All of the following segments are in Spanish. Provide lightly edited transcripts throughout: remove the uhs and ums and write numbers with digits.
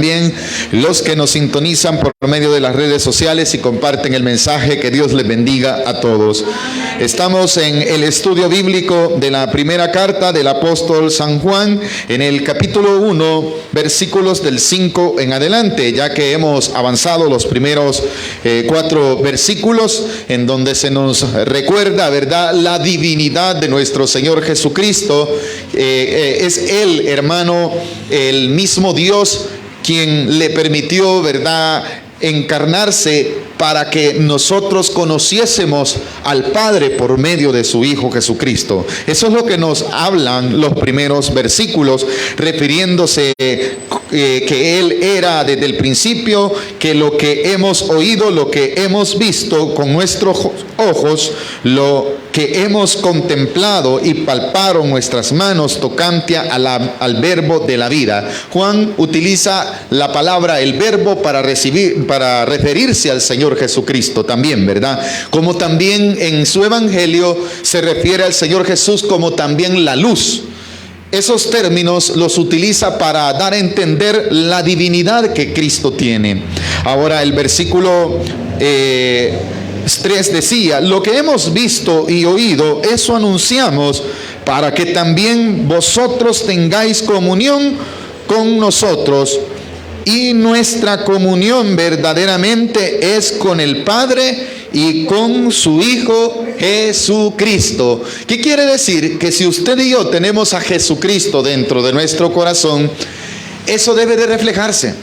también los que nos sintonizan por medio de las redes sociales y comparten el mensaje. Que Dios les bendiga a todos. Estamos en el estudio bíblico de la primera carta del apóstol San Juan, en el capítulo 1, versículos del 5 en adelante, ya que hemos avanzado los primeros 4 versículos en donde se nos recuerda, ¿verdad?, la divinidad de nuestro Señor Jesucristo. Es Él, hermano, el mismo Dios quien le permitió, ¿verdad?, encarnarse para que nosotros conociésemos al Padre por medio de su Hijo Jesucristo. Eso es lo que nos hablan los primeros versículos, refiriéndose que Él era desde el principio, que lo que hemos oído, lo que hemos visto con nuestros ojos, lo que hemos contemplado y palparon nuestras manos tocante al verbo de la vida. Juan utiliza la palabra el verbo para referirse al Señor Jesucristo también, ¿verdad? Como también en su evangelio se refiere al Señor Jesús como también la luz. Esos términos los utiliza para dar a entender la divinidad que Cristo tiene. Ahora el versículo 3 decía: lo que hemos visto y oído, eso anunciamos, para que también vosotros tengáis comunión con nosotros. Y nuestra comunión verdaderamente es con el Padre y con su Hijo Jesucristo. ¿Qué quiere decir? Que si usted y yo tenemos a Jesucristo dentro de nuestro corazón, eso debe de reflejarse.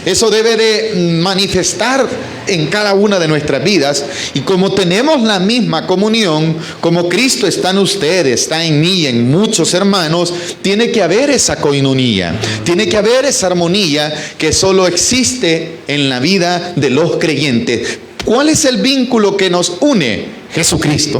Eso debe de manifestar en cada una de nuestras vidas. Y como tenemos la misma comunión, como Cristo está en usted, está en mí, en muchos hermanos, tiene que haber esa coinonía, tiene que haber esa armonía que solo existe en la vida de los creyentes. ¿Cuál es el vínculo que nos une? Jesucristo,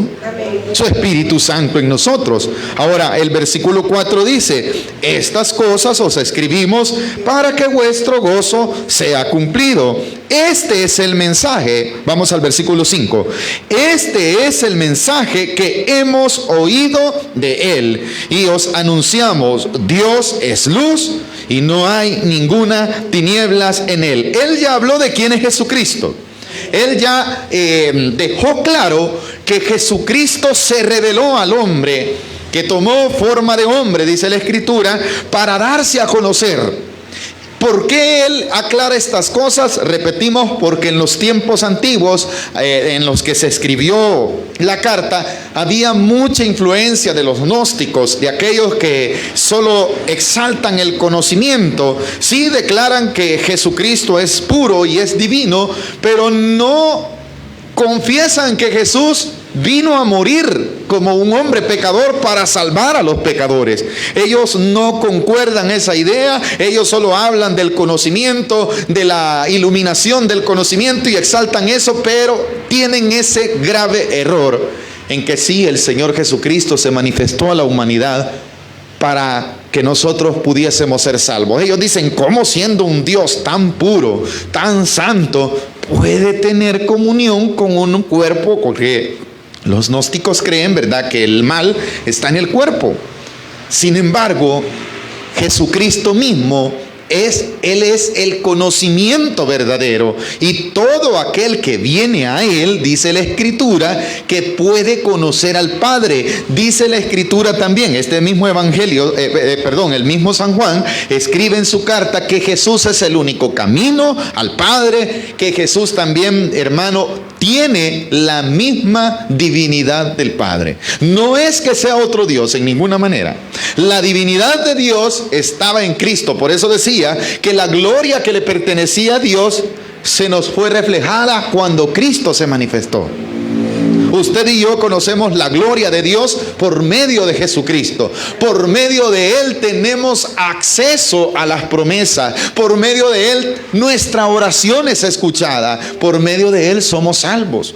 su Espíritu Santo en nosotros. Ahora el versículo 4 dice: estas cosas os escribimos para que vuestro gozo sea cumplido. Este es el mensaje. Vamos al versículo 5. Este es el mensaje que hemos oído de Él y os anunciamos: Dios es luz y no hay ninguna tinieblas en Él. Él ya habló de quién es Jesucristo. Él ya dejó claro que Jesucristo se reveló al hombre, que tomó forma de hombre, dice la Escritura, para darse a conocer. ¿Por qué Él aclara estas cosas? Repetimos, porque en los tiempos antiguos en los que se escribió la carta, había mucha influencia de los gnósticos, de aquellos que solo exaltan el conocimiento. Sí declaran que Jesucristo es puro y es divino, pero no confiesan que Jesús vino a morir como un hombre pecador para salvar a los pecadores. Ellos no concuerdan esa idea. Ellos solo hablan del conocimiento, de la iluminación del conocimiento, y exaltan eso, pero tienen ese grave error en que sí, el Señor Jesucristo se manifestó a la humanidad para que nosotros pudiésemos ser salvos. Ellos dicen: ¿cómo siendo un Dios tan puro, tan santo, puede tener comunión con un cuerpo? Porque los gnósticos creen, ¿verdad?, que el mal está en el cuerpo. Sin embargo, Jesucristo mismo Él es el conocimiento verdadero, y todo aquel que viene a Él, dice la Escritura, que puede conocer al Padre. Dice la Escritura también, este mismo evangelio, el mismo San Juan escribe en su carta que Jesús es el único camino al Padre, que Jesús también, hermano, tiene la misma divinidad del Padre. No es que sea otro Dios en ninguna manera. La divinidad de Dios estaba en Cristo. Por eso decía que la gloria que le pertenecía a Dios se nos fue reflejada cuando Cristo se manifestó. Usted y yo conocemos la gloria de Dios por medio de Jesucristo. Por medio de Él tenemos acceso a las promesas. Por medio de Él nuestra oración es escuchada. Por medio de Él somos salvos.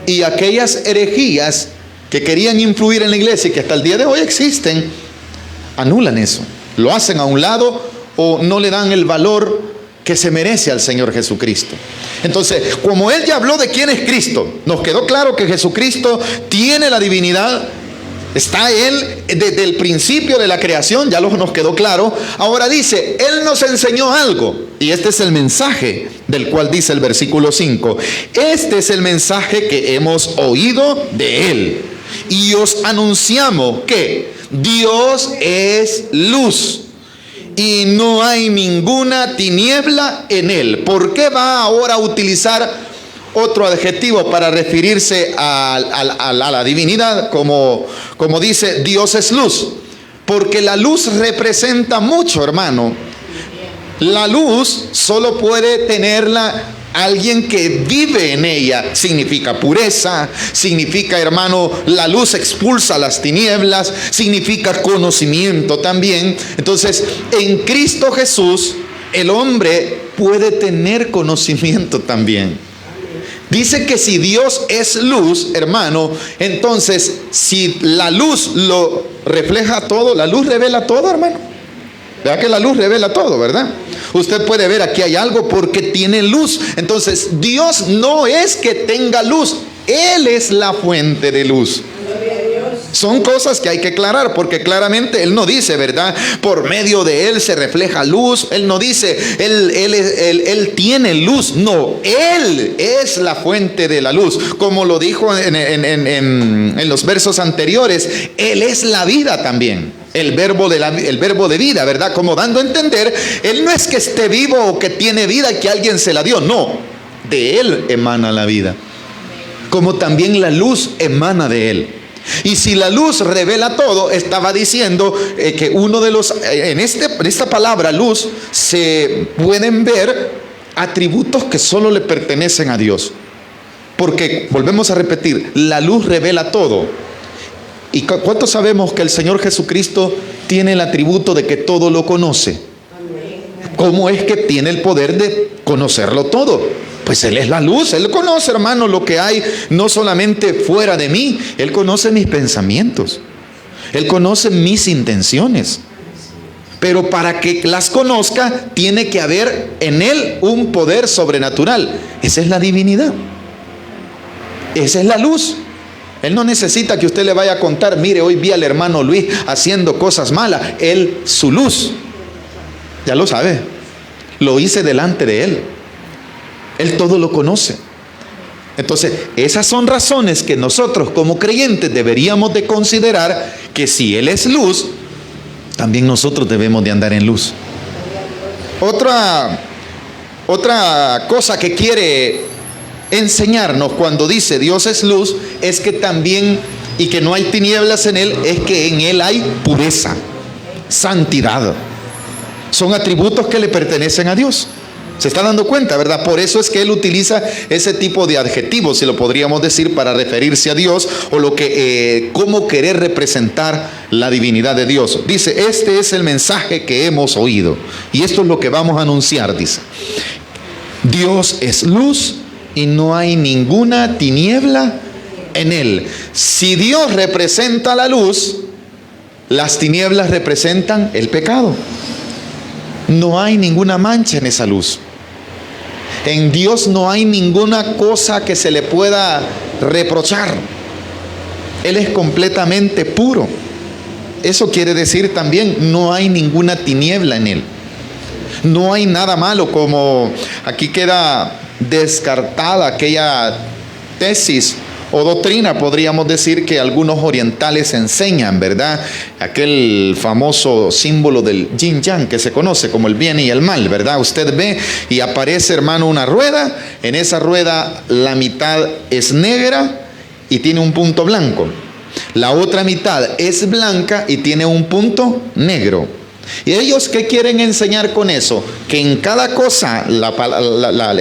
Y aquellas herejías que querían influir en la iglesia y que hasta el día de hoy existen, anulan eso. Lo hacen a un lado o no le dan el valor que se merece al Señor Jesucristo. Entonces, como Él ya habló de quién es Cristo, nos quedó claro que Jesucristo tiene la divinidad, Está Él desde el principio de la creación, ya nos quedó claro. Ahora dice, Él nos enseñó algo. Y este es el mensaje del cual dice el versículo 5. Este es el mensaje que hemos oído de Él. Y os anunciamos que Dios es luz y no hay ninguna tiniebla en Él. ¿Por qué va ahora a utilizar otro adjetivo para referirse a la divinidad, como dice Dios es luz? Porque la luz representa mucho, hermano. La luz solo puede tenerla alguien que vive en ella. Significa pureza, significa, hermano, la luz expulsa las tinieblas, significa conocimiento también. Entonces, en Cristo Jesús, el hombre puede tener conocimiento también. Dice que si Dios es luz, hermano, entonces si la luz lo refleja todo, la luz revela todo, hermano. ¿Verdad que la luz revela todo, verdad? Usted puede ver aquí hay algo porque tiene luz. Entonces Dios no es que tenga luz, Él es la fuente de luz. Son cosas que hay que aclarar, porque claramente Él no dice, ¿verdad? Por medio de Él se refleja luz. Él no dice, Él tiene luz. No, Él es la fuente de la luz. Como lo dijo en los versos anteriores, Él es la vida también. El verbo de vida, ¿verdad? Como dando a entender, Él no es que esté vivo o que tiene vida y que alguien se la dio. No, de Él emana la vida. Como también la luz emana de Él. Y si la luz revela todo, estaba diciendo que uno de los, en esta palabra luz, se pueden ver atributos que solo le pertenecen a Dios. Porque, volvemos a repetir, la luz revela todo. ¿Y cuántos sabemos que el Señor Jesucristo tiene el atributo de que todo lo conoce? ¿Cómo es que tiene el poder de conocerlo todo? Pues Él es la luz. Él conoce, hermano, lo que hay no solamente fuera de mí. Él conoce mis pensamientos. Él conoce mis intenciones. Pero para que las conozca, tiene que haber en Él un poder sobrenatural. Esa es la divinidad. Esa es la luz. Él no necesita que usted le vaya a contar, mire, hoy vi al hermano Luis haciendo cosas malas. Él, su luz, ya lo sabe. Lo hice delante de Él. Él todo lo conoce. Entonces, esas son razones que nosotros como creyentes deberíamos de considerar, que si Él es luz, también nosotros debemos de andar en luz. Otra cosa que quiere enseñarnos cuando dice Dios es luz, es que también, y que no hay tinieblas en Él, es que en Él hay pureza, santidad. Son atributos que le pertenecen a Dios. ¿Se está dando cuenta, verdad? Por eso es que Él utiliza ese tipo de adjetivos, si lo podríamos decir, para referirse a Dios, o cómo querer representar la divinidad de Dios. Dice, este es el mensaje que hemos oído, y esto es lo que vamos a anunciar, dice. Dios es luz y no hay ninguna tiniebla en Él. Si Dios representa la luz, las tinieblas representan el pecado. No hay ninguna mancha en esa luz. En Dios no hay ninguna cosa que se le pueda reprochar. Él es completamente puro. Eso quiere decir también, no hay ninguna tiniebla en Él. No hay nada malo, como aquí queda descartada aquella tesis o doctrina, podríamos decir, que algunos orientales enseñan, ¿verdad? Aquel famoso símbolo del yin yang que se conoce como el bien y el mal, ¿verdad? Usted ve y aparece, hermano, una rueda. En esa rueda la mitad es negra y tiene un punto blanco. La otra mitad es blanca y tiene un punto negro. ¿Y ellos qué quieren enseñar con eso? Que en cada cosa,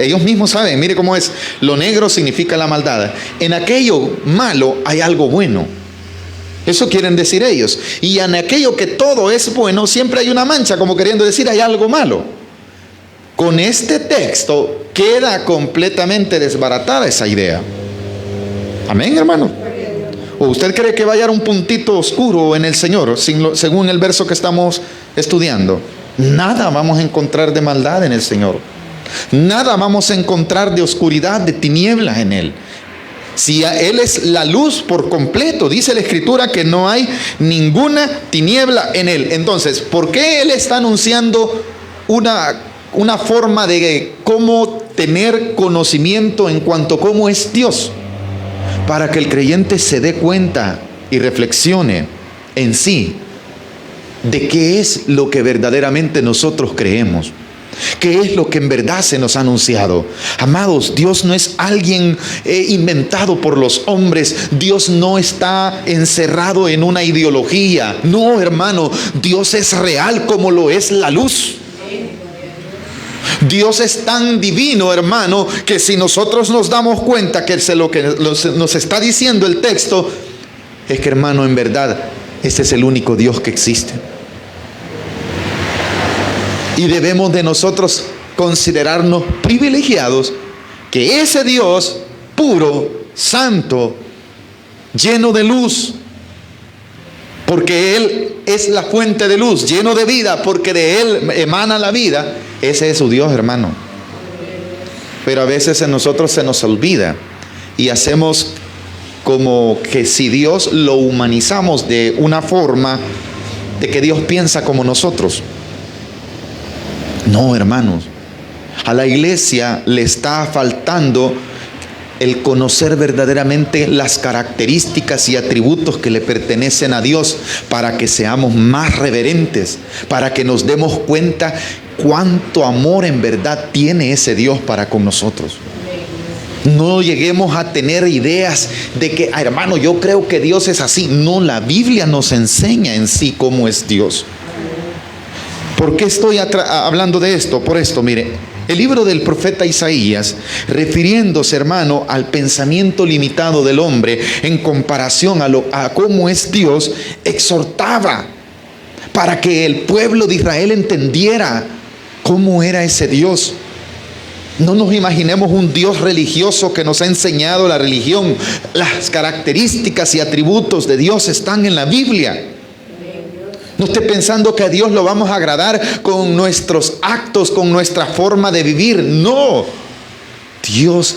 ellos mismos saben, mire cómo es, lo negro significa la maldad. En aquello malo hay algo bueno. Eso quieren decir ellos. Y en aquello que todo es bueno, siempre hay una mancha, como queriendo decir hay algo malo. Con este texto queda completamente desbaratada esa idea. Amén, hermano. ¿O usted cree que va a hallar un puntito oscuro en el Señor, según el verso que estamos estudiando? Nada vamos a encontrar de maldad en el Señor. Nada vamos a encontrar de oscuridad, de tinieblas en Él. Si Él es la luz por completo, dice la Escritura que no hay ninguna tiniebla en Él. Entonces, ¿por qué Él está anunciando una forma de cómo tener conocimiento en cuanto a cómo es Dios? Para que el creyente se dé cuenta y reflexione en sí de qué es lo que verdaderamente nosotros creemos. ¿Qué es lo que en verdad se nos ha anunciado? Amados, Dios no es alguien inventado por los hombres. Dios no está encerrado en una ideología. No, hermano, Dios es real como lo es la luz. Dios es tan divino, hermano, que si nosotros nos damos cuenta que lo que nos está diciendo el texto, es que, hermano, en verdad, este es el único Dios que existe. Y debemos de nosotros considerarnos privilegiados que ese Dios puro, santo, lleno de luz, porque Él es la fuente de luz, lleno de vida, porque de Él emana la vida. Ese es su Dios, hermano. Pero a veces en nosotros se nos olvida y hacemos como que si Dios lo humanizamos de una forma de que Dios piensa como nosotros. No, hermanos, a la iglesia le está faltando el conocer verdaderamente las características y atributos que le pertenecen a Dios, para que seamos más reverentes, para que nos demos cuenta cuánto amor en verdad tiene ese Dios para con nosotros. No lleguemos a tener ideas de que, hermano, yo creo que Dios es así. No, la Biblia nos enseña en sí cómo es Dios. ¿Por qué estoy hablando de esto? Por esto, mire, el libro del profeta Isaías, refiriéndose, hermano, al pensamiento limitado del hombre en comparación a cómo es Dios, exhortaba para que el pueblo de Israel entendiera cómo era ese Dios. No nos imaginemos un Dios religioso que nos ha enseñado la religión. Las características y atributos de Dios están en la Biblia. No esté pensando que a Dios lo vamos a agradar con nuestros actos, con nuestra forma de vivir. No. Dios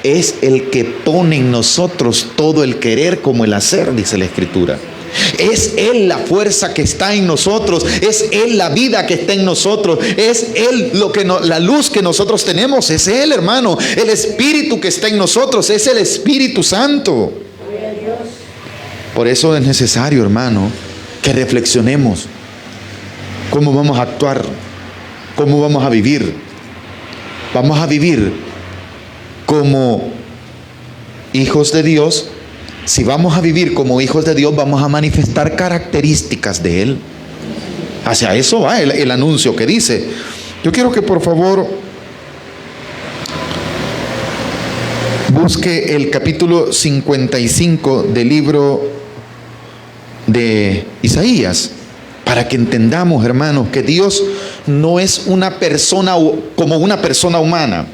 es el que pone en nosotros todo el querer como el hacer, dice la Escritura. Es Él la fuerza que está en nosotros. Es Él la vida que está en nosotros. Es Él la luz que nosotros tenemos. Es Él, hermano. El Espíritu que está en nosotros es el Espíritu Santo. Por eso es necesario, hermano, que reflexionemos cómo vamos a actuar, cómo vamos a vivir. Vamos a vivir como hijos de Dios. Si vamos a vivir como hijos de Dios, vamos a manifestar características de Él. Hacia eso va el anuncio que dice. Yo quiero que por favor busque el capítulo 55 del libro de Isaías, para que entendamos, hermanos, que Dios no es una persona como una persona humana.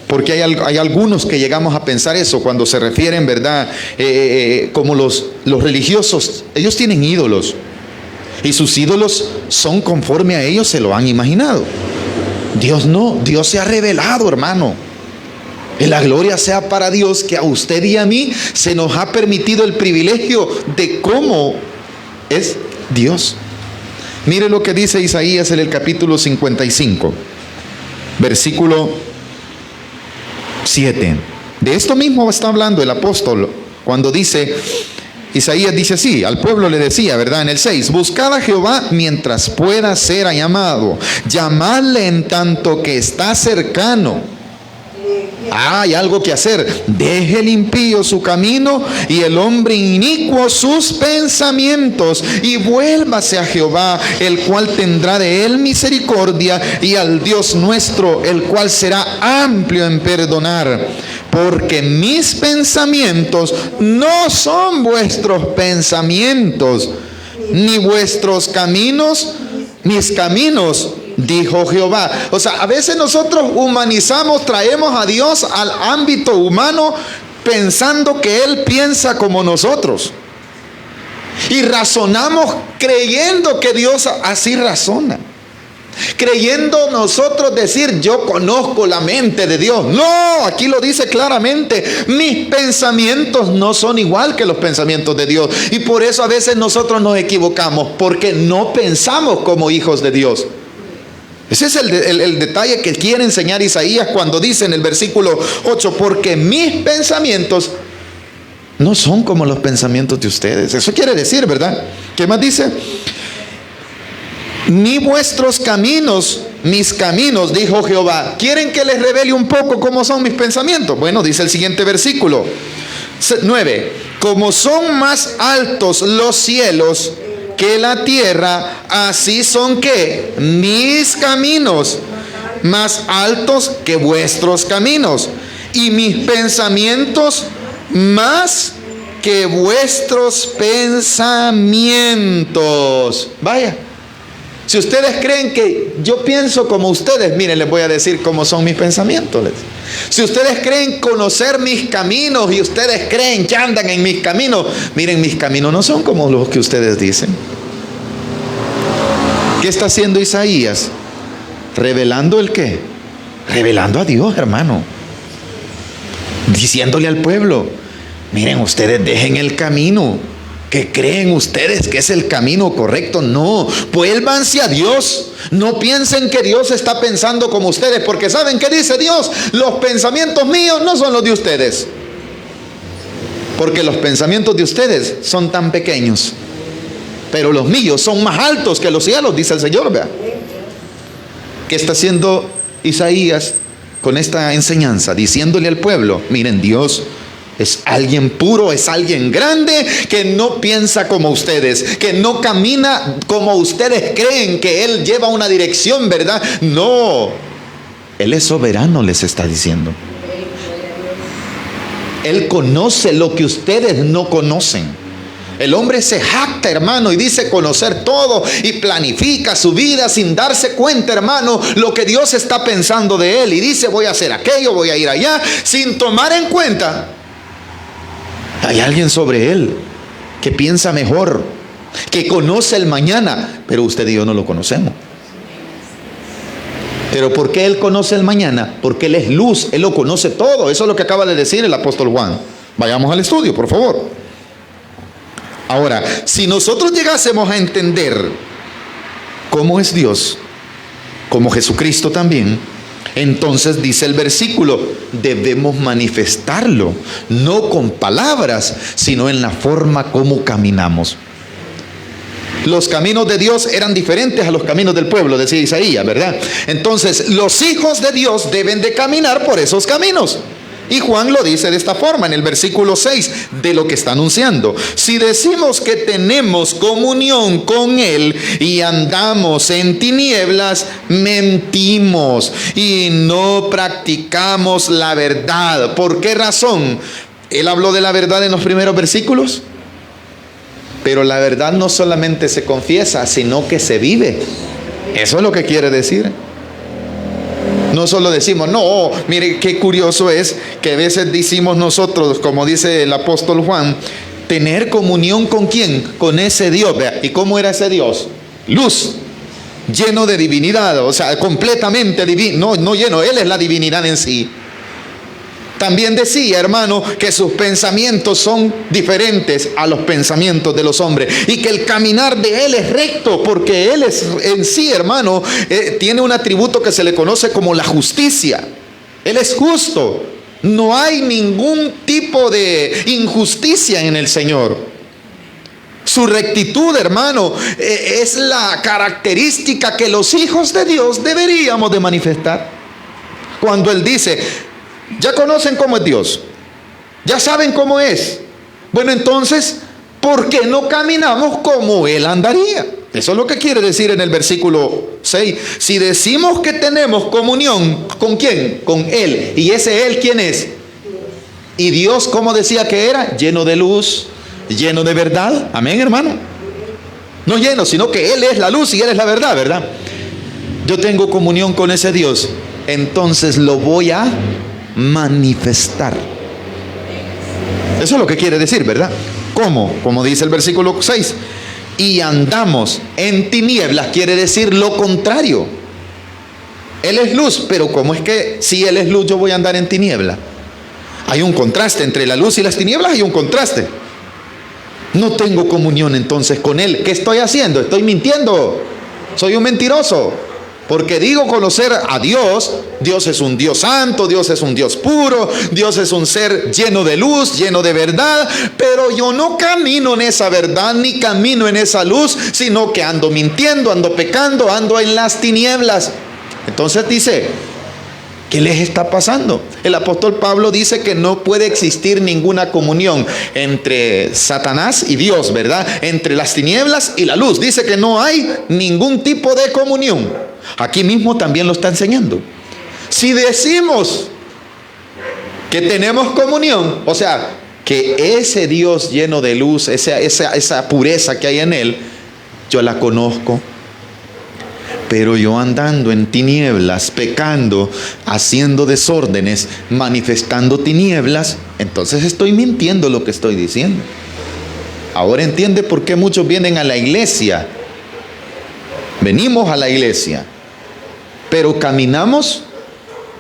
Porque hay algunos que llegamos a pensar eso cuando se refieren, ¿verdad? Como los religiosos, ellos tienen ídolos y sus ídolos son conforme a ellos se lo han imaginado. Dios no, Dios se ha revelado, hermano. Y la gloria sea para Dios, que a usted y a mí se nos ha permitido el privilegio de cómo es Dios. Mire lo que dice Isaías en el capítulo 55, versículo 7. De esto mismo está hablando el apóstol cuando dice, Isaías dice así, al pueblo le decía, ¿verdad? En el 6, buscad a Jehová mientras pueda ser llamado, llamadle en tanto que está cercano. Hay algo que hacer. Deje el impío su camino y el hombre inicuo sus pensamientos, y vuélvase a Jehová, el cual tendrá de él misericordia, y al Dios nuestro, el cual será amplio en perdonar. Porque mis pensamientos no son vuestros pensamientos, ni vuestros caminos mis caminos, dijo Jehová. O sea, a veces nosotros humanizamos, traemos a Dios al ámbito humano pensando que Él piensa como nosotros. Y razonamos creyendo que Dios así razona. creyendo nosotros decir yo conozco la mente de Dios. No, aquí lo dice claramente, mis pensamientos no son igual que los pensamientos de Dios. Y por eso a veces nosotros nos equivocamos, porque no pensamos como hijos de Dios. Ese es el detalle que quiere enseñar Isaías cuando dice en el versículo 8, porque mis pensamientos no son como los pensamientos de ustedes. Eso quiere decir, ¿verdad? ¿Qué más dice? Ni vuestros caminos, mis caminos, dijo Jehová. ¿Quieren que les revele un poco cómo son mis pensamientos? Bueno, dice el siguiente versículo 9, como son más altos los cielos que la tierra, así son que mis caminos más altos que vuestros caminos, y mis pensamientos más que vuestros pensamientos. Vaya, si ustedes creen que yo pienso como ustedes, miren, les voy a decir cómo son mis pensamientos. Si ustedes creen conocer mis caminos y ustedes creen que andan en mis caminos, miren, mis caminos no son como los que ustedes dicen. ¿Qué está haciendo Isaías? ¿Revelando el qué? Revelando a Dios, hermano. Diciéndole al pueblo, miren, ustedes dejen el camino que creen ustedes que es el camino correcto. No, vuélvanse a Dios. No piensen que Dios está pensando como ustedes, porque ¿saben qué dice Dios? Los pensamientos míos no son los de ustedes, porque los pensamientos de ustedes son tan pequeños, pero los míos son más altos que los cielos, dice el Señor. Vea, ¿qué está haciendo Isaías con esta enseñanza? Diciéndole al pueblo, miren, Dios es alguien puro, es alguien grande, que no piensa como ustedes, que no camina como ustedes creen, que Él lleva una dirección, ¿verdad? No, Él es soberano, les está diciendo. Él conoce lo que ustedes no conocen. El hombre se jacta, hermano, y dice conocer todo y planifica su vida sin darse cuenta, hermano, lo que Dios está pensando de él, y dice voy a hacer aquello, voy a ir allá, sin tomar en cuenta hay alguien sobre él que piensa mejor, que conoce el mañana, pero usted y yo no lo conocemos. ¿Pero por qué él conoce el mañana? Porque él es luz, él lo conoce todo. Eso es lo que acaba de decir el apóstol Juan. Vayamos al estudio, por favor. Ahora, si nosotros llegásemos a entender cómo es Dios, como Jesucristo también, entonces dice el versículo, debemos manifestarlo, no con palabras, sino en la forma como caminamos. Los caminos de Dios eran diferentes a los caminos del pueblo, decía Isaías, ¿verdad? Entonces, los hijos de Dios deben de caminar por esos caminos. Y Juan lo dice de esta forma en el versículo 6 de lo que está anunciando. Si decimos que tenemos comunión con Él y andamos en tinieblas, mentimos y no practicamos la verdad. ¿Por qué razón? Él habló de la verdad en los primeros versículos, pero la verdad no solamente se confiesa, sino que se vive. Eso es lo que quiere decir. No solo decimos, no, mire qué curioso es que a veces decimos nosotros, como dice el apóstol Juan, tener comunión con ¿quién? Con ese Dios. Vea, ¿y cómo era ese Dios? Luz, lleno de divinidad, o sea, completamente divino, no lleno, Él es la divinidad en sí. También decía, hermano, que sus pensamientos son diferentes a los pensamientos de los hombres, y que el caminar de Él es recto, porque Él es en sí, hermano, tiene un atributo que se le conoce como la justicia. Él es justo. No hay ningún tipo de injusticia en el Señor. Su rectitud, hermano, es la característica que los hijos de Dios deberíamos de manifestar. Cuando Él dice, ya conocen cómo es Dios, ya saben cómo es. Bueno, entonces, ¿por qué no caminamos como Él andaría? Eso es lo que quiere decir en el versículo 6. Si decimos que tenemos comunión, ¿con quién? Con Él. ¿Y ese Él quién es? Y Dios, ¿cómo decía que era? Lleno de luz, lleno de verdad. Amén, hermano. No lleno, sino que Él es la luz y Él es la verdad, ¿verdad? Yo tengo comunión con ese Dios, entonces lo voy a manifestar. Eso es lo que quiere decir, ¿verdad? ¿Cómo? Como dice el versículo 6. Y andamos en tinieblas, quiere decir lo contrario. Él es luz, pero ¿cómo es que si Él es luz yo voy a andar en tiniebla? Hay un contraste entre la luz y las tinieblas, hay un contraste. No tengo comunión entonces con Él. ¿Qué estoy haciendo? Estoy mintiendo. Soy un mentiroso. Porque digo conocer a Dios. Dios es un Dios santo, Dios es un Dios puro, Dios es un ser lleno de luz, lleno de verdad. Pero yo no camino en esa verdad, ni camino en esa luz, sino que ando mintiendo, ando pecando, ando en las tinieblas. Entonces dice, ¿qué les está pasando? El apóstol Pablo dice que no puede existir ninguna comunión entre Satanás y Dios, ¿verdad? Entre las tinieblas y la luz. Dice que no hay ningún tipo de comunión. Aquí mismo también lo está enseñando. Si decimos que tenemos comunión, o sea, que ese Dios lleno de luz, esa pureza que hay en Él, yo la conozco. Pero yo andando en tinieblas, pecando, haciendo desórdenes, manifestando tinieblas, entonces estoy mintiendo lo que estoy diciendo. Ahora entiende por qué muchos vienen a la iglesia. Venimos a la iglesia, pero caminamos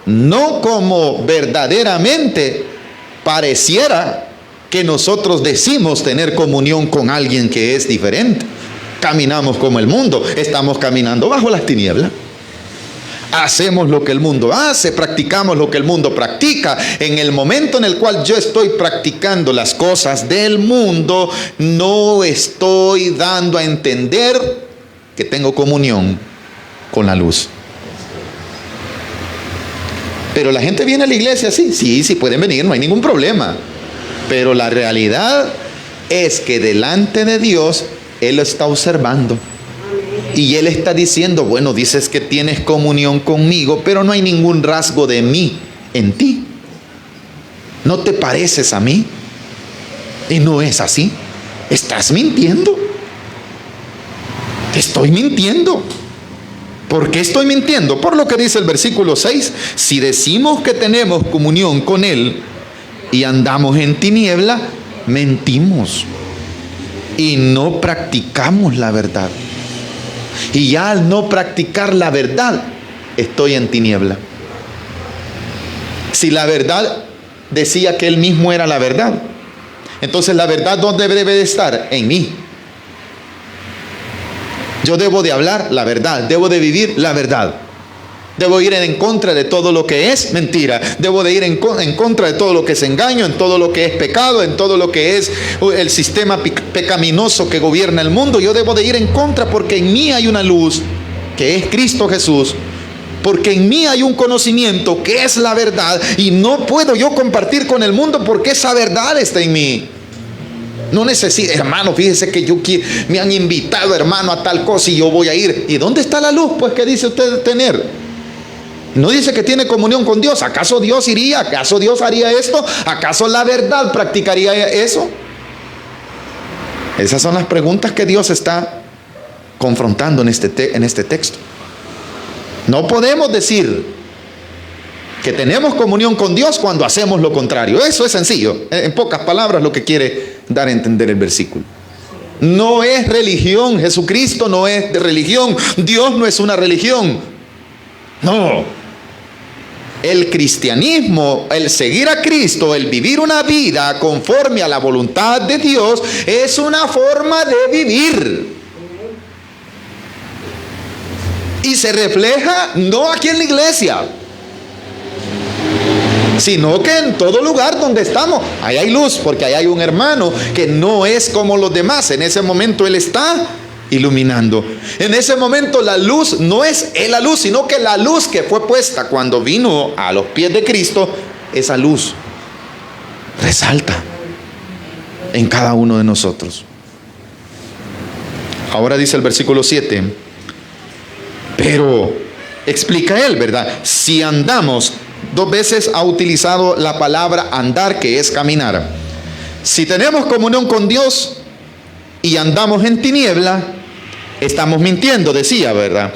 no como verdaderamente pareciera que nosotros decimos tener comunión con alguien que es diferente. Caminamos como el mundo, estamos caminando bajo las tinieblas. Hacemos lo que el mundo hace, practicamos lo que el mundo practica. En el momento en el cual yo estoy practicando las cosas del mundo, no estoy dando a entender que tengo comunión con la luz. Pero la gente viene a la iglesia, sí pueden venir, no hay ningún problema. Pero la realidad es que delante de Dios Él lo está observando. Y Él está diciendo, bueno, dices que tienes comunión conmigo, pero no hay ningún rasgo de mí en ti. ¿No te pareces a mí? Y no es así. Estás mintiendo. Estoy mintiendo. ¿Por qué estoy mintiendo? Por lo que dice el versículo 6. Si decimos que tenemos comunión con Él y andamos en tiniebla, mentimos y no practicamos la verdad. Y ya al no practicar la verdad, estoy en tiniebla. Si la verdad decía que Él mismo era la verdad, entonces la verdad, ¿dónde debe de estar? En mí. Yo debo de hablar la verdad, debo de vivir la verdad. Debo ir en contra de todo lo que es mentira. Debo de ir en contra de todo lo que es engaño, en todo lo que es pecado, en todo lo que es el sistema pecaminoso que gobierna el mundo. Yo debo de ir en contra porque en mí hay una luz, que es Cristo Jesús. Porque en mí hay un conocimiento que es la verdad. Y no puedo yo compartir con el mundo porque esa verdad está en mí. No necesito, hermano, fíjese que me han invitado, hermano, a tal cosa y yo voy a ir. ¿Y dónde está la luz? Pues, ¿qué dice usted tener? No dice que tiene comunión con Dios. ¿Acaso Dios iría? ¿Acaso Dios haría esto? ¿Acaso la verdad practicaría eso? Esas son las preguntas que Dios está confrontando en este texto. No podemos decir que tenemos comunión con Dios cuando hacemos lo contrario. Eso es sencillo. En pocas palabras lo que quiere dar a entender el versículo. No es religión. Jesucristo no es de religión. Dios no es una religión. No. El cristianismo, el seguir a Cristo, el vivir una vida conforme a la voluntad de Dios, es una forma de vivir. Y se refleja no aquí en la iglesia, sino que en todo lugar donde estamos. Ahí hay luz, porque ahí hay un hermano que no es como los demás. En ese momento él está iluminando. En ese momento la luz no es la luz, sino que la luz que fue puesta cuando vino a los pies de Cristo, esa luz resalta en cada uno de nosotros. Ahora dice el versículo 7, pero explica él, ¿verdad? Si andamos, 2 veces ha utilizado la palabra andar, que es caminar. Si tenemos comunión con Dios y andamos en tiniebla, estamos mintiendo, decía, ¿verdad?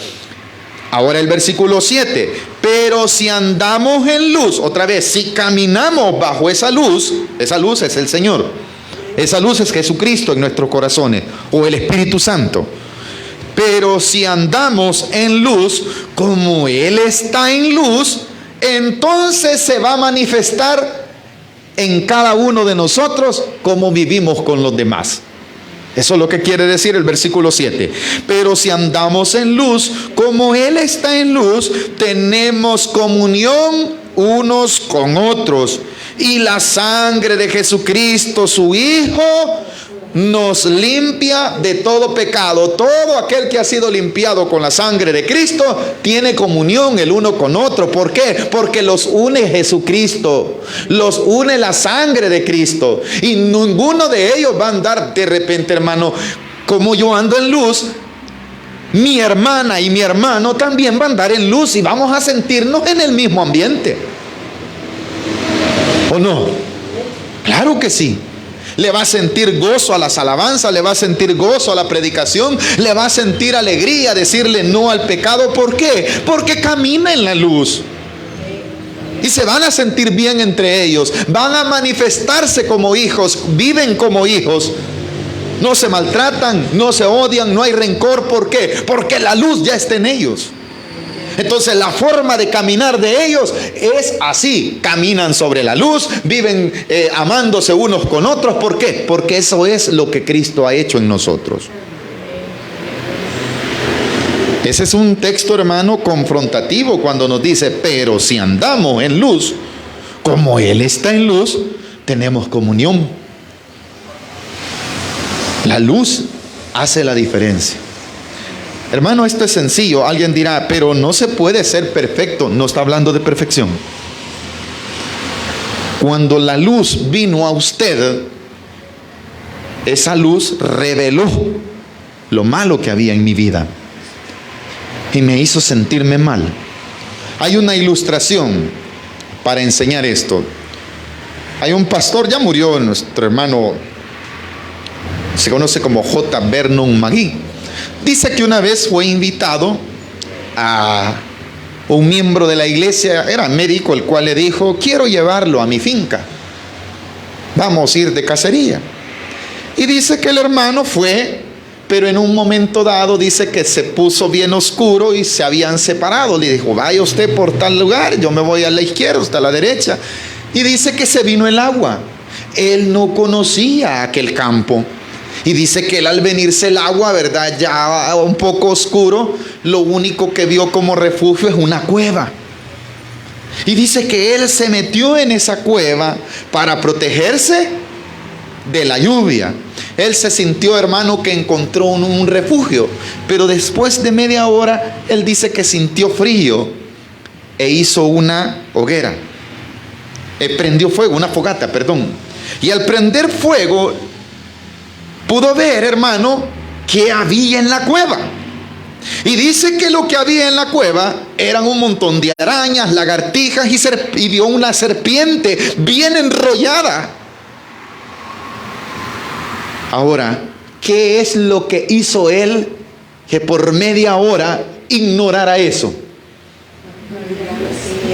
Ahora el versículo 7, pero si andamos en luz, otra vez, si caminamos bajo esa luz es el Señor. Esa luz es Jesucristo en nuestros corazones, o el Espíritu Santo. Pero si andamos en luz, como Él está en luz, entonces se va a manifestar en cada uno de nosotros cómo vivimos con los demás. Eso es lo que quiere decir el versículo 7. Pero si andamos en luz, como Él está en luz, tenemos comunión unos con otros. Y la sangre de Jesucristo, su Hijo, nos limpia de todo pecado. Todo aquel que ha sido limpiado con la sangre de Cristo tiene comunión el uno con otro. ¿Por qué? Porque los une Jesucristo, los une la sangre de Cristo. Y ninguno de ellos va a andar de repente, hermano, como yo ando en luz, mi hermana y mi hermano también van a andar en luz y vamos a sentirnos en el mismo ambiente. ¿O no? Claro que sí. Le va a sentir gozo a las alabanzas, le va a sentir gozo a la predicación, le va a sentir alegría decirle no al pecado. ¿Por qué? Porque camina en la luz. Y se van a sentir bien entre ellos, van a manifestarse como hijos, viven como hijos. No se maltratan, no se odian, no hay rencor. ¿Por qué? Porque la luz ya está en ellos. Entonces la forma de caminar de ellos es así. Caminan sobre la luz, viven amándose unos con otros. ¿Por qué? Porque eso es lo que Cristo ha hecho en nosotros. Ese es un texto, hermano, confrontativo cuando nos dice, pero si andamos en luz, como Él está en luz, tenemos comunión. La luz hace la diferencia. Hermano, esto es sencillo. Alguien dirá, pero no se puede ser perfecto. No está hablando de perfección. Cuando la luz vino a usted, esa luz reveló lo malo que había en mi vida y me hizo sentirme mal. Hay una ilustración para enseñar esto. Hay un pastor, ya murió nuestro hermano, se conoce como J. Vernon McGee. Dice que una vez fue invitado a un miembro de la iglesia, era médico, el cual le dijo, quiero llevarlo a mi finca, vamos a ir de cacería. Y dice que el hermano fue, pero en un momento dado dice que se puso bien oscuro y se habían separado. Le dijo, vaya usted por tal lugar, yo me voy a la izquierda, usted a la derecha. Y dice que se vino el agua. Él no conocía aquel campo. Y dice que él, al venirse el agua, ¿verdad?, ya un poco oscuro, lo único que vio como refugio es una cueva. Y dice que él se metió en esa cueva para protegerse de la lluvia. Él se sintió, hermano, que encontró un refugio. Pero después de media hora, él dice que sintió frío e hizo una hoguera. Prendió fuego, una fogata, perdón. Y al prender fuego, pudo ver, hermano, qué había en la cueva. Y dice que lo que había en la cueva eran un montón de arañas, lagartijas y vio una serpiente bien enrollada. Ahora, ¿qué es lo que hizo él que por media hora ignorara eso?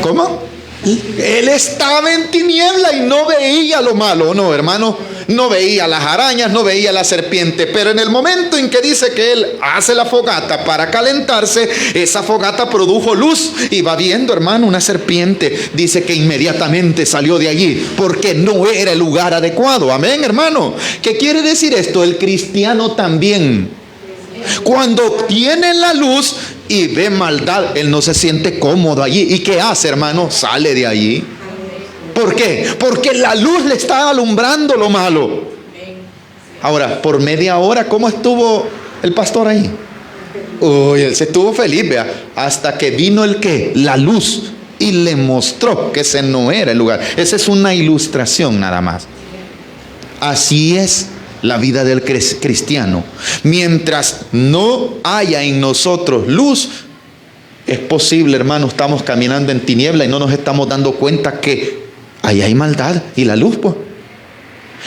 ¿Cómo? Él estaba en tiniebla y no veía lo malo, ¿no, hermano? No veía las arañas, no veía la serpiente. Pero en el momento en que dice que él hace la fogata para calentarse, esa fogata produjo luz y va viendo, hermano, una serpiente. Dice que inmediatamente salió de allí porque no era el lugar adecuado. Amén, hermano. ¿Qué quiere decir esto? El cristiano también, cuando tiene la luz y ve maldad, él no se siente cómodo allí. ¿Y qué hace, hermano? Sale de allí. ¿Por qué? Porque la luz le está alumbrando lo malo. Ahora, por media hora, ¿cómo estuvo el pastor ahí? Uy, él se estuvo feliz, vea, hasta que vino el ¿qué? La luz, y le mostró que ese no era el lugar. Esa es una ilustración nada más. Así es la vida del cristiano. Mientras no haya en nosotros luz, es posible, hermano, estamos caminando en tiniebla y no nos estamos dando cuenta que ahí hay maldad y la luz, pues.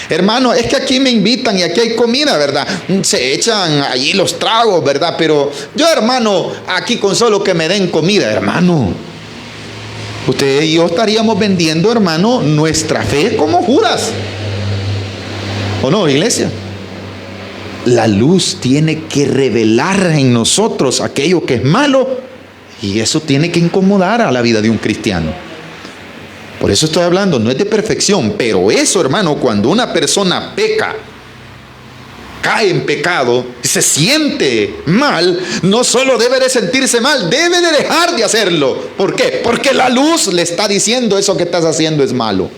Hermano, es que aquí me invitan y aquí hay comida, ¿verdad? Se echan allí los tragos, ¿verdad? Pero yo, hermano, aquí con solo que me den comida, hermano, usted y yo estaríamos vendiendo, hermano, nuestra fe como Judas. ¿O no, iglesia? La luz tiene que revelar en nosotros aquello que es malo, y eso tiene que incomodar a la vida de un cristiano. Por eso estoy hablando, no es de perfección, pero eso, hermano, cuando una persona peca, cae en pecado, se siente mal, no solo debe de sentirse mal, debe de dejar de hacerlo. ¿Por qué? Porque la luz le está diciendo: eso que estás haciendo es malo.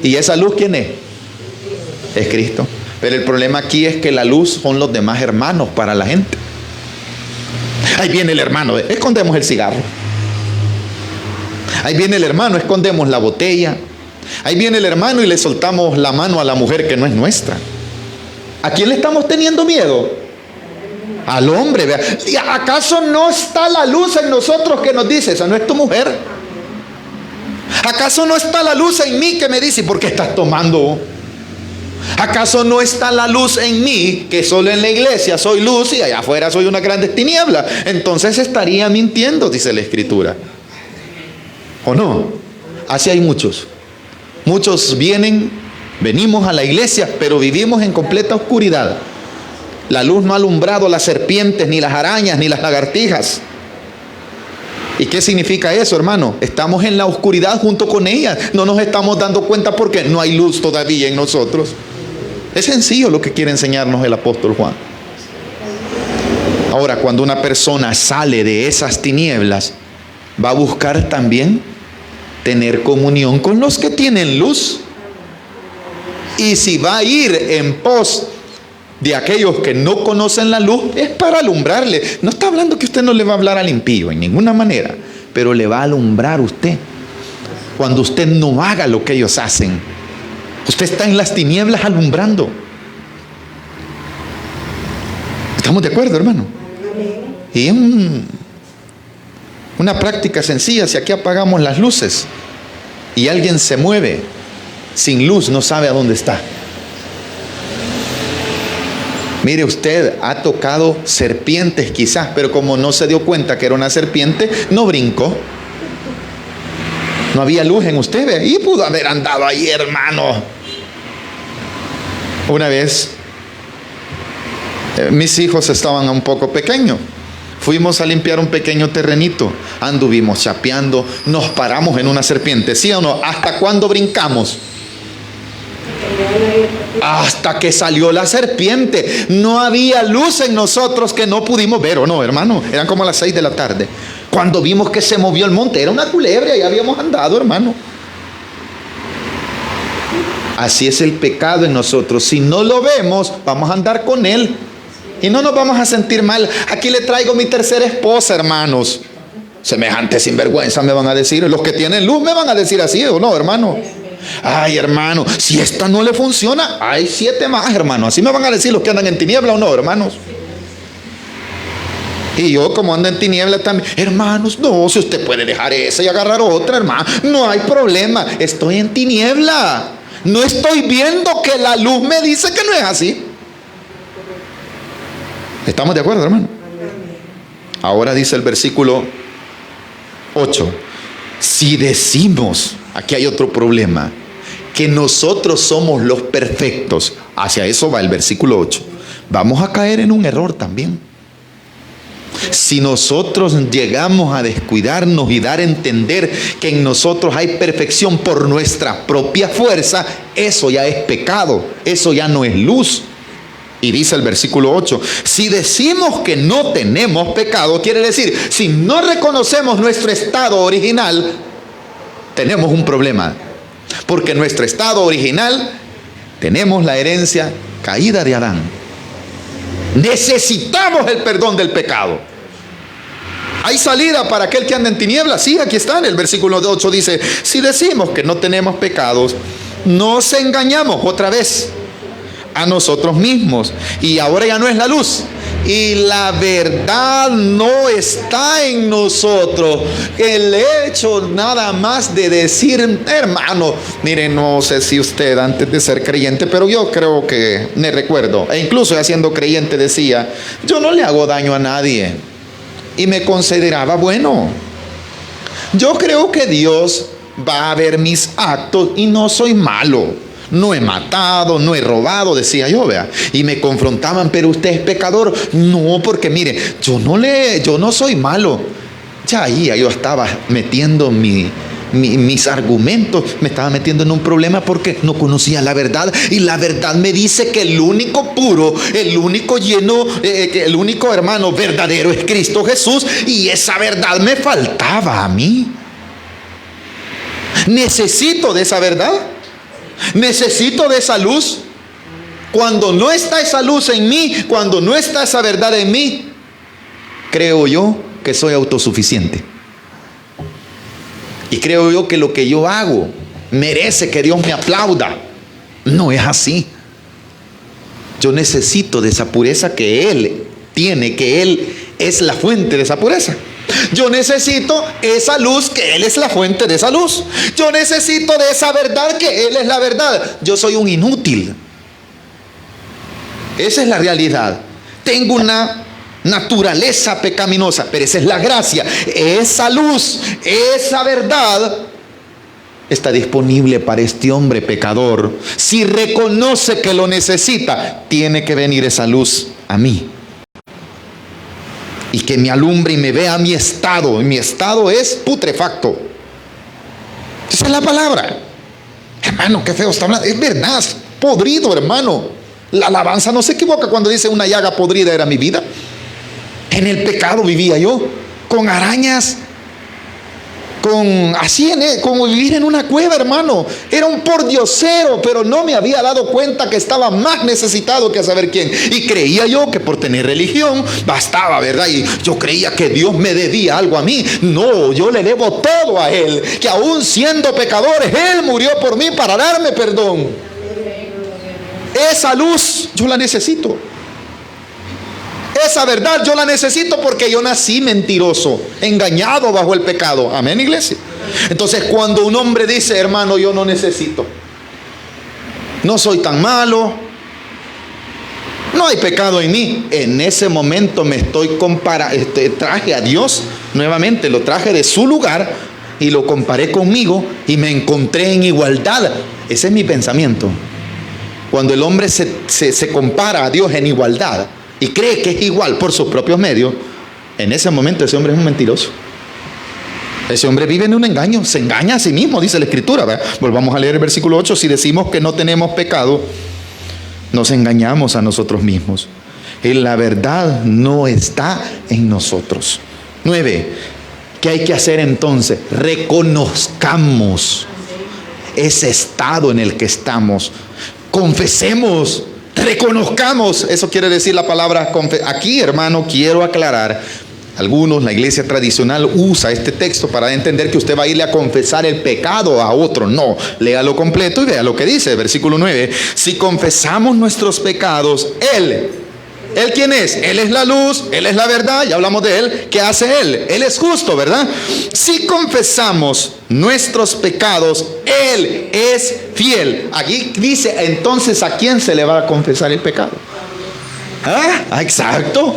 ¿Y esa luz quién es? Es Cristo. Pero el problema aquí es que la luz son los demás hermanos para la gente. Ahí viene el hermano, escondemos el cigarro. Ahí viene el hermano, escondemos la botella. Ahí viene el hermano y le soltamos la mano a la mujer que no es nuestra. ¿A quién le estamos teniendo miedo? Al hombre. ¿Vea? ¿Y acaso no está la luz en nosotros que nos dice: esa no es tu mujer? ¿Acaso no está la luz en mí que me dice: ¿por qué estás tomando? ¿Acaso no está la luz en mí, que solo en la iglesia soy luz y allá afuera soy una grande tiniebla? Entonces estaría mintiendo, dice la Escritura. ¿O no? Así hay muchos. Muchos venimos a la iglesia, pero vivimos en completa oscuridad. La luz no ha alumbrado las serpientes, ni las arañas, ni las lagartijas. ¿Y qué significa eso, hermano? Estamos en la oscuridad junto con ellas. No nos estamos dando cuenta porque no hay luz todavía en nosotros. Es sencillo lo que quiere enseñarnos el apóstol Juan. Ahora, cuando una persona sale de esas tinieblas, va a buscar también tener comunión con los que tienen luz. Y si va a ir en pos de aquellos que no conocen la luz, es para alumbrarle. No está hablando que usted no le va a hablar al impío en ninguna manera, pero le va a alumbrar usted. Cuando usted no haga lo que ellos hacen, usted está en las tinieblas alumbrando. ¿Estamos de acuerdo, hermano? Y una práctica sencilla: si aquí apagamos las luces y alguien se mueve sin luz, no sabe a dónde está. Mire, usted ha tocado serpientes quizás, pero como no se dio cuenta que era una serpiente, no brincó. No había luz en usted, ¿ve? Y pudo haber andado ahí, hermano. Una vez, mis hijos estaban un poco pequeños. Fuimos a limpiar un pequeño terrenito. Anduvimos chapeando, nos paramos en una serpiente, ¿sí o no? ¿Hasta cuándo brincamos? Hasta que salió la serpiente. No había luz en nosotros que no pudimos ver, ¿o no, hermano? Eran como las 6 de la tarde. Cuando vimos que se movió el monte, era una culebra y habíamos andado, hermano. Así es el pecado en nosotros. Si no lo vemos, vamos a andar con él y no nos vamos a sentir mal. Aquí le traigo mi tercera esposa, hermanos. Semejante sinvergüenza, me van a decir. Los que tienen luz me van a decir así, ¿o no, hermano? Ay, hermano, si esta no le funciona, hay 7 más, hermano. Así me van a decir los que andan en tiniebla, ¿o no, hermanos? Y yo, como ando en tiniebla también: hermanos, no, si usted puede dejar esa y agarrar otra, hermano, no hay problema. Estoy en tiniebla, no estoy viendo que la luz me dice que no es así. ¿Estamos de acuerdo, hermano? Ahora dice el versículo 8: si decimos, aquí hay otro problema, que nosotros somos los perfectos, hacia eso va el versículo 8, vamos a caer en un error también. Si nosotros llegamos a descuidarnos y dar a entender que en nosotros hay perfección por nuestra propia fuerza, eso ya es pecado, eso ya no es luz. Y dice el versículo 8, si decimos que no tenemos pecado, quiere decir, si no reconocemos nuestro estado original, tenemos un problema. Porque en nuestro estado original tenemos la herencia caída de Adán. Necesitamos el perdón del pecado. ¿Hay salida para aquel que anda en tinieblas? Sí, aquí está en el versículo 8, dice: si decimos que no tenemos pecados, nos engañamos otra vez a nosotros mismos, y ahora ya no es la luz, y la verdad no está en nosotros. El hecho nada más de decir, hermano, miren, no sé si usted antes de ser creyente, pero yo creo que me recuerdo, e incluso ya siendo creyente decía: yo no le hago daño a nadie, y me consideraba bueno. Yo creo que Dios va a ver mis actos y no soy malo. No he matado, no he robado, decía yo, vea. Y me confrontaban, pero usted es pecador. No, porque mire, yo no soy malo. Ya ahí yo estaba metiendo mis argumentos, me estaba metiendo en un problema porque no conocía la verdad. Y la verdad me dice que el único puro, el único lleno, el único hermano verdadero es Cristo Jesús. Y esa verdad me faltaba a mí. Necesito de esa verdad. Necesito de esa luz. Cuando no está esa luz en mí, cuando no está esa verdad en mí, creo yo que soy autosuficiente. Y creo yo que lo que yo hago merece que Dios me aplauda. No es así. Yo necesito de esa pureza que Él tiene, que Él es la fuente de esa pureza. Yo necesito esa luz, que Él es la fuente de esa luz. Yo necesito de esa verdad, que Él es la verdad. Yo soy un inútil. Esa es la realidad. Tengo una naturaleza pecaminosa, pero esa es la gracia. Esa luz, esa verdad está disponible para este hombre pecador. Si reconoce que lo necesita, tiene que venir esa luz a mí y que me alumbre y me vea mi estado. Y mi estado es putrefacto. Esa es la palabra. Hermano, qué feo está hablando. Es verdad, es podrido, hermano. La alabanza no se equivoca cuando dice una llaga podrida era mi vida. En el pecado vivía yo, con arañas, como vivir en una cueva, hermano. Era un pordiosero, pero no me había dado cuenta que estaba más necesitado que a saber quién. Y creía yo que por tener religión bastaba, ¿verdad? Y yo creía que Dios me debía algo a mí. No, yo le debo todo a Él, que aún siendo pecadores, Él murió por mí para darme perdón. Esa luz yo la necesito. Esa verdad yo la necesito porque yo nací mentiroso, engañado bajo el pecado. Amén, iglesia. Entonces, cuando un hombre dice, hermano, yo no necesito, no soy tan malo, no hay pecado en mí, en ese momento me estoy traje a Dios nuevamente, lo traje de su lugar y lo comparé conmigo y me encontré en igualdad. Ese es mi pensamiento. Cuando el hombre se compara a Dios en igualdad y cree que es igual por sus propios medios, en ese momento ese hombre es un mentiroso. Ese hombre vive en un engaño, se engaña a sí mismo, dice la Escritura, ¿verdad? Volvamos a leer el versículo 8. Si decimos que no tenemos pecado, nos engañamos a nosotros mismos y la verdad no está en nosotros. 9. ¿Qué hay que hacer entonces? Reconozcamos ese estado en el que estamos. Confesemos, reconozcamos. Eso quiere decir la palabra aquí, hermano, quiero aclarar. Algunos, la iglesia tradicional usa este texto para entender que usted va a irle a confesar el pecado a otro. No, léalo completo y vea lo que dice, versículo 9. Si confesamos nuestros pecados, ¿Él quién es? Él es la luz, Él es la verdad, ya hablamos de Él. ¿Qué hace Él? Él es justo, ¿verdad? Si confesamos nuestros pecados, Él es fiel. Aquí dice, entonces, ¿a quién se le va a confesar el pecado? Exacto.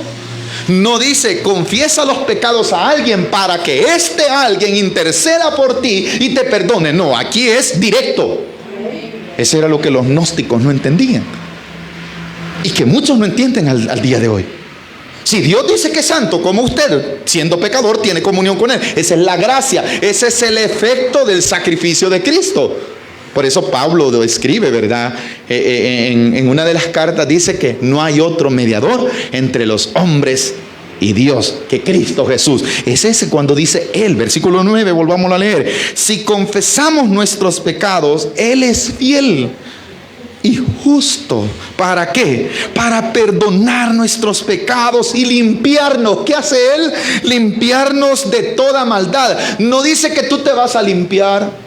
No dice, confiesa los pecados a alguien para que este alguien interceda por ti y te perdone. No, aquí es directo. Eso era lo que los gnósticos no entendían. Y que muchos no entienden al día de hoy. Si Dios dice que es santo, como usted, siendo pecador, tiene comunión con Él. Esa es la gracia, ese es el efecto del sacrificio de Cristo. Por eso Pablo lo escribe, ¿verdad? En una de las cartas dice que no hay otro mediador entre los hombres y Dios que Cristo Jesús. Es ese cuando dice Él, versículo 9, volvamos a leer. Si confesamos nuestros pecados, Él es fiel y justo. ¿Para qué? Para perdonar nuestros pecados y limpiarnos. ¿Qué hace Él? Limpiarnos de toda maldad. No dice que tú te vas a limpiar.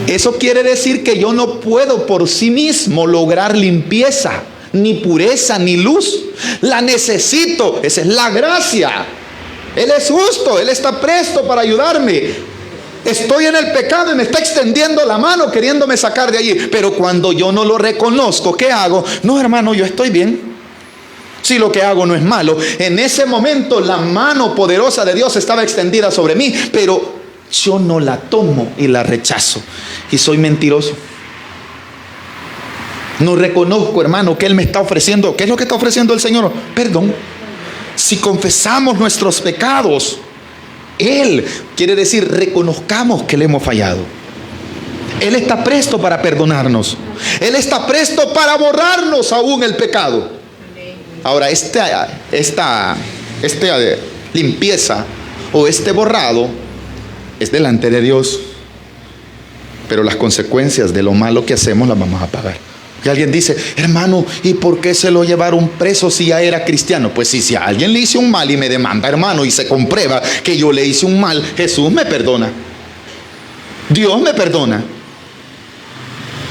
Eso quiere decir que yo no puedo por sí mismo lograr limpieza, ni pureza, ni luz. La necesito. Esa es la gracia. Él es justo, Él está presto para ayudarme. Estoy en el pecado y me está extendiendo la mano queriéndome sacar de allí. Pero cuando yo no lo reconozco, ¿qué hago? No, hermano, yo estoy bien. Si lo que hago no es malo. En ese momento la mano poderosa de Dios estaba extendida sobre mí, pero yo no la tomo y la rechazo. Y soy mentiroso. No reconozco, hermano, que Él me está ofreciendo. ¿Qué es lo que está ofreciendo el Señor? Perdón. Si confesamos nuestros pecados, Él quiere decir, reconozcamos que le hemos fallado. Él está presto para perdonarnos. Él está presto para borrarnos aún el pecado. Ahora, esta limpieza o este borrado es delante de Dios. Pero las consecuencias de lo malo que hacemos las vamos a pagar. Y alguien dice, hermano, ¿y por qué se lo llevaron preso si ya era cristiano? Pues si a alguien le hice un mal y me demanda, hermano, y se comprueba que yo le hice un mal, Jesús me perdona. Dios me perdona.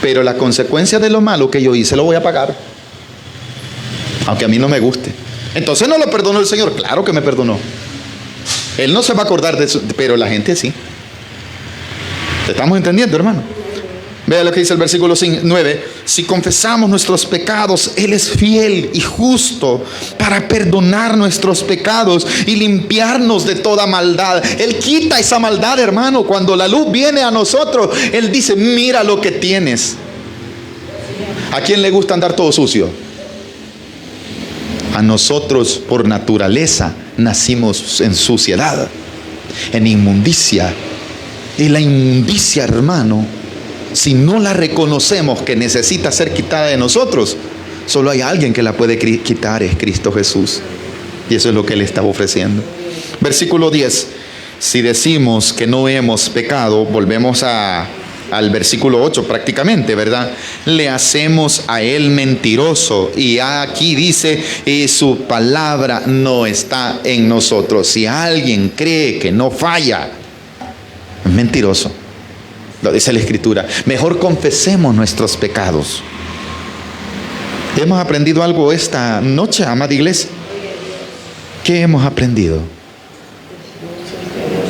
Pero la consecuencia de lo malo que yo hice lo voy a pagar. Aunque a mí no me guste. Entonces no lo perdonó el Señor. Claro que me perdonó. Él no se va a acordar de eso, pero la gente sí. ¿Estamos entendiendo, hermano? Vea lo que dice el versículo 9. Si confesamos nuestros pecados, Él es fiel y justo para perdonar nuestros pecados y limpiarnos de toda maldad. Él quita esa maldad, hermano. Cuando la luz viene a nosotros, Él dice, mira lo que tienes. ¿A quién le gusta andar todo sucio? A nosotros, por naturaleza, nacimos en suciedad, en inmundicia. Y la inmundicia, hermano, si no la reconocemos que necesita ser quitada de nosotros, solo hay alguien que la puede quitar, es Cristo Jesús. Y eso es lo que Él está ofreciendo. Versículo 10. Si decimos que no hemos pecado, volvemos al versículo 8 prácticamente, ¿verdad? Le hacemos a Él mentiroso. Y aquí dice, y su palabra no está en nosotros. Si alguien cree que no falla, es mentiroso. Lo dice la Escritura. Mejor confesemos nuestros pecados. ¿Hemos aprendido algo esta noche, amada iglesia? ¿Qué hemos aprendido?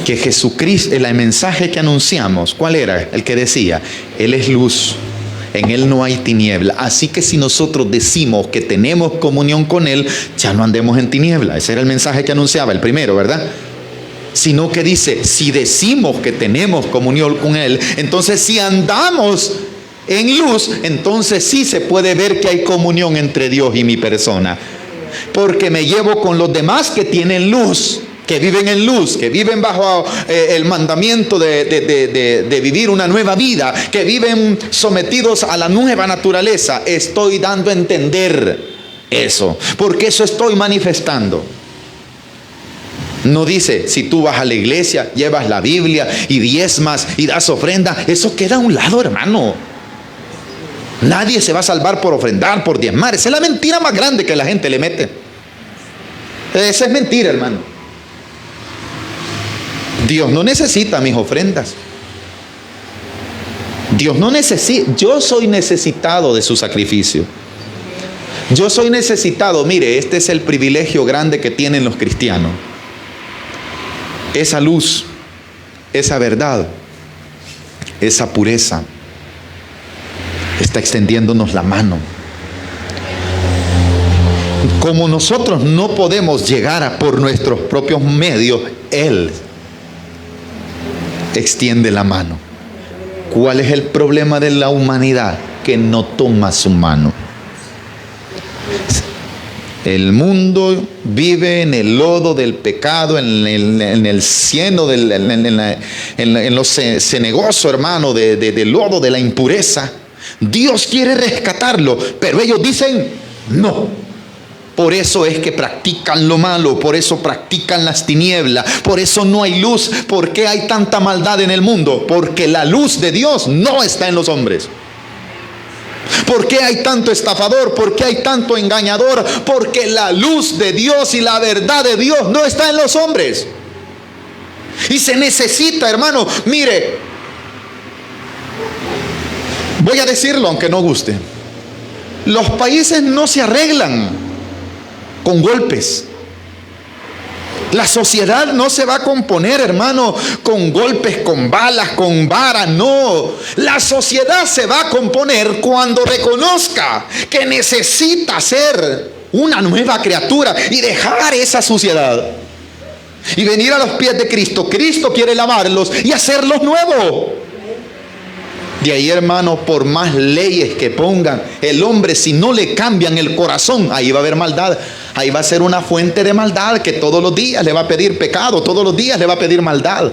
Que Jesucristo, el mensaje que anunciamos, ¿cuál era? El que decía, Él es luz, en Él no hay tiniebla. Así que si nosotros decimos que tenemos comunión con Él, ya no andemos en tiniebla. Ese era el mensaje que anunciaba, el primero, ¿verdad? Sino que dice, si decimos que tenemos comunión con Él, entonces si andamos en luz, entonces sí se puede ver que hay comunión entre Dios y mi persona. Porque me llevo con los demás que tienen luz, que viven en luz, que viven bajo el mandamiento de vivir una nueva vida, que viven sometidos a la nueva naturaleza. Estoy dando a entender eso, porque eso estoy manifestando. No dice, si tú vas a la iglesia, llevas la Biblia y diezmas y das ofrenda, eso queda a un lado, hermano. Nadie se va a salvar por ofrendar, por diezmar. Esa es la mentira más grande que la gente le mete. Esa es mentira, hermano. Dios no necesita mis ofrendas. Dios no necesita. Yo soy necesitado de su sacrificio. Yo soy necesitado. Mire, este es el privilegio grande que tienen los cristianos. Esa luz, esa verdad, esa pureza está extendiéndonos la mano. Como nosotros no podemos llegar por nuestros propios medios, Él extiende la mano. ¿Cuál es el problema de la humanidad? Que no toma su mano. El mundo vive en el lodo del pecado, en el cieno, en los cenegosos, hermano, del lodo de la impureza. Dios quiere rescatarlo, pero ellos dicen no. Por eso es que practican lo malo, por eso practican las tinieblas, por eso no hay luz. ¿Por qué hay tanta maldad en el mundo? Porque la luz de Dios no está en los hombres. ¿Por qué hay tanto estafador? ¿Por qué hay tanto engañador? Porque la luz de Dios y la verdad de Dios no está en los hombres. Y se necesita, hermano, mire, voy a decirlo aunque no guste. Los países no se arreglan con golpes. La sociedad no se va a componer, hermano, con golpes, con balas, con varas, no. La sociedad se va a componer cuando reconozca que necesita ser una nueva criatura y dejar esa suciedad. y venir a los pies de Cristo. Cristo quiere lavarlos y hacerlos nuevos. De ahí, hermano, por más leyes que pongan, el hombre, si no le cambian el corazón, ahí va a haber maldad. Ahí va a ser una fuente de maldad que todos los días le va a pedir pecado, todos los días le va a pedir maldad.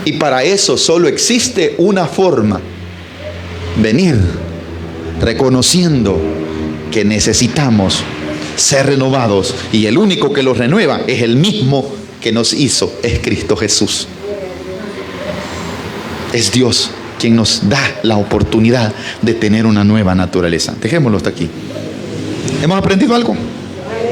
Y para eso solo existe una forma: venir reconociendo que necesitamos ser renovados, y el único que los renueva es el mismo que nos hizo, es Cristo Jesús. Es Dios quien nos da la oportunidad de tener una nueva naturaleza. Dejémoslo hasta aquí. ¿Hemos aprendido algo?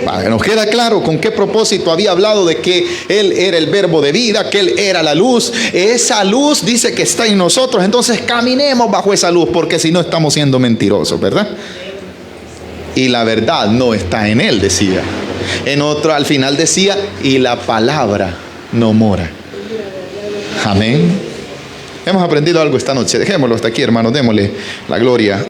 Para que nos queda claro con qué propósito había hablado de que Él era el verbo de vida, que Él era la luz. Esa luz dice que está en nosotros, entonces caminemos bajo esa luz, porque si no estamos siendo mentirosos, ¿verdad? Y la verdad no está en Él, decía. En otro, al final decía, y la palabra no mora. Amén. Hemos aprendido algo esta noche. Dejémoslo hasta aquí, hermanos. Démosle la gloria